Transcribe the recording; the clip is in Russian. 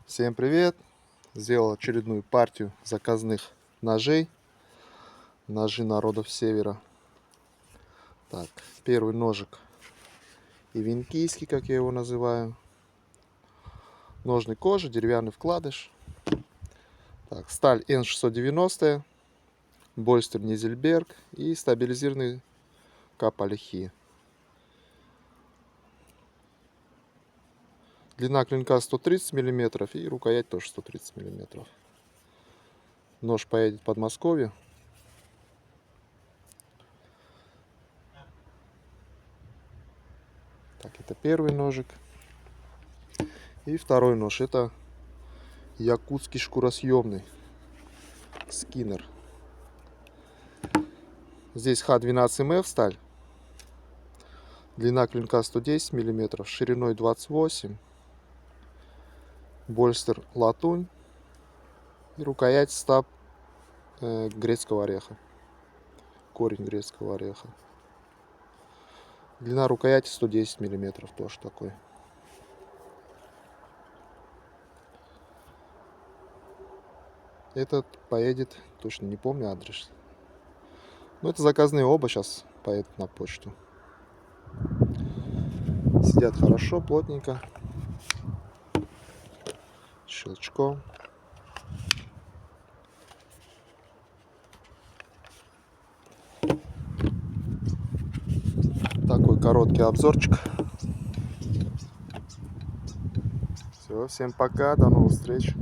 Всем привет! Сделал очередную партию заказных ножей. Ножи народов севера. Так, первый ножик ивенкийский, как я его называю. Ножны кожи, деревянный вкладыш. Так, сталь N690, Больстер Низельберг и стабилизированный К-полихи. Длина клинка 130 мм и рукоять тоже 130 мм. Нож поедет в Подмосковье. Так, это первый ножик. И второй нож, это якутский шкуросъемный Скиннер. Здесь Х12МФ сталь. Длина клинка 110 мм, шириной 28. Больстер латунь. И рукоять стаб грецкого ореха. Корень грецкого ореха. Длина рукояти 110 мм, тоже такой. Этот поедет, точно не помню адрес. Но это заказные оба, сейчас поедут на почту. Сидят хорошо, плотненько. Щелчком. Такой короткий обзорчик. Все, всем пока, до новых встреч.